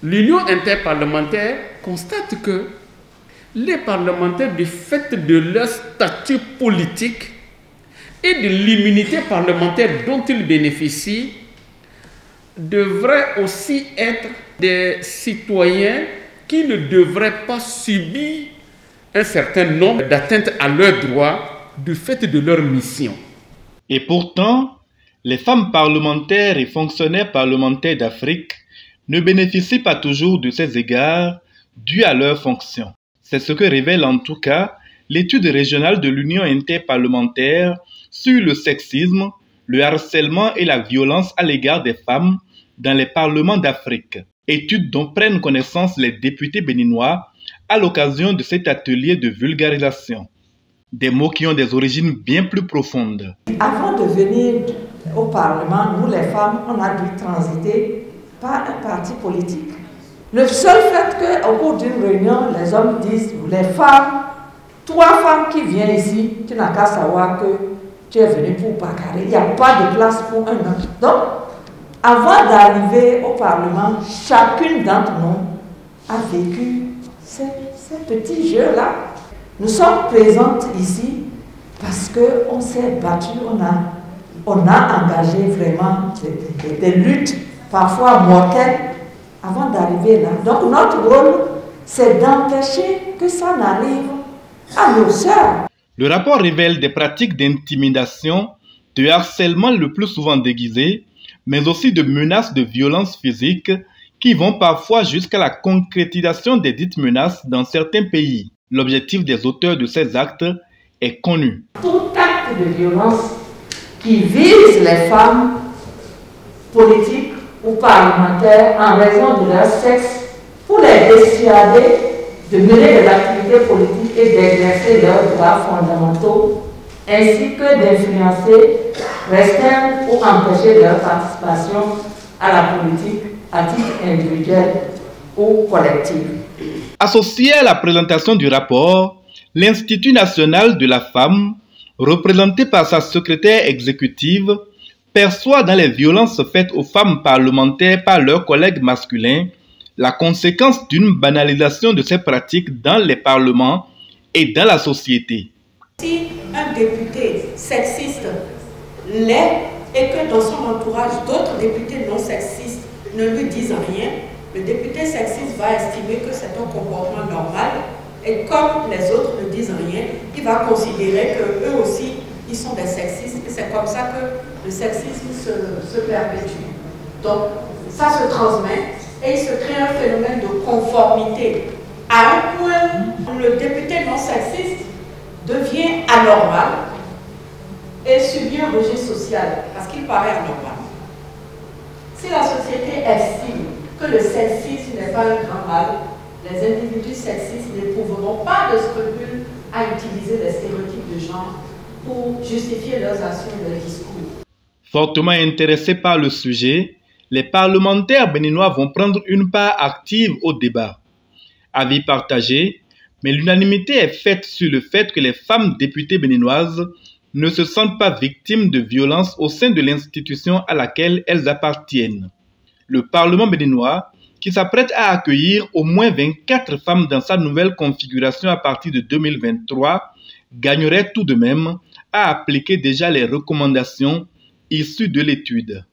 L'Union interparlementaire constate que les parlementaires, du fait de leur statut politique et de l'immunité parlementaire dont ils bénéficient, devraient aussi être des citoyens qui ne devraient pas subir un certain nombre d'atteintes à leurs droits du fait de leur mission. Et pourtant, les femmes parlementaires et fonctionnaires parlementaires d'Afrique ne bénéficient pas toujours de ces égards dus à leurs fonctions. C'est ce que révèle en tout cas l'étude régionale de l'Union interparlementaire sur le sexisme, le harcèlement et la violence à l'égard des femmes dans les parlements d'Afrique. Étude dont prennent connaissance les députés béninois à l'occasion de cet atelier de vulgarisation. Des mots qui ont des origines bien plus profondes. Avant de venir au Parlement, nous les femmes, on a dû transiter par un parti politique. Le seul fait qu'au cours d'une réunion, les hommes disent, les femmes, trois femmes qui viennent ici, tu n'as qu'à savoir que tu es venu pour Bakary. Il n'y a pas de place pour un homme. Donc, avant d'arriver au Parlement, chacune d'entre nous a vécu ces petits jeux-là. Nous sommes présentes ici parce qu'on s'est battu, on a engagé vraiment des luttes, parfois mortelles, avant d'arriver là. Donc notre rôle, c'est d'empêcher que ça n'arrive à nos sœurs. Le rapport révèle des pratiques d'intimidation, de harcèlement le plus souvent déguisé, mais aussi de menaces de violence physique qui vont parfois jusqu'à la concrétisation des dites menaces dans certains pays. L'objectif des auteurs de ces actes est connu. Tout acte de violence qui vise les femmes politiques ou parlementaires en raison de leur sexe pour les dissuader de mener des activités politiques et d'exercer leurs droits fondamentaux, ainsi que d'influencer, restreindre ou empêcher leur participation à la politique à titre individuel ou collectif. Associé à la présentation du rapport, l'Institut national de la femme, représenté par sa secrétaire exécutive, perçoit dans les violences faites aux femmes parlementaires par leurs collègues masculins la conséquence d'une banalisation de ces pratiques dans les parlements et dans la société. Si un député sexiste l'est et que dans son entourage d'autres députés non sexistes ne lui disent rien, le député sexiste va estimer que c'est un comportement normal et comme les autres ne disent rien, il va considérer qu'eux aussi, ils sont des sexistes et c'est comme ça que le sexisme se perpétue. Donc, ça se transmet et il se crée un phénomène de conformité à un point où le député non sexiste devient anormal et subit un rejet social parce qu'il paraît anormal. Si la société estime que le sexisme n'est pas un grand mal, les individus sexistes n'éprouveront pas de scrupules à utiliser les stéréotypes de genre pour justifier leurs actions et leurs discours. Fortement intéressés par le sujet, les parlementaires béninois vont prendre une part active au débat. Avis partagé, mais l'unanimité est faite sur le fait que les femmes députées béninoises ne se sentent pas victimes de violences au sein de l'institution à laquelle elles appartiennent. Le Parlement béninois, qui s'apprête à accueillir au moins 24 femmes dans sa nouvelle configuration à partir de 2023, gagnerait tout de même à appliquer déjà les recommandations issues de l'étude.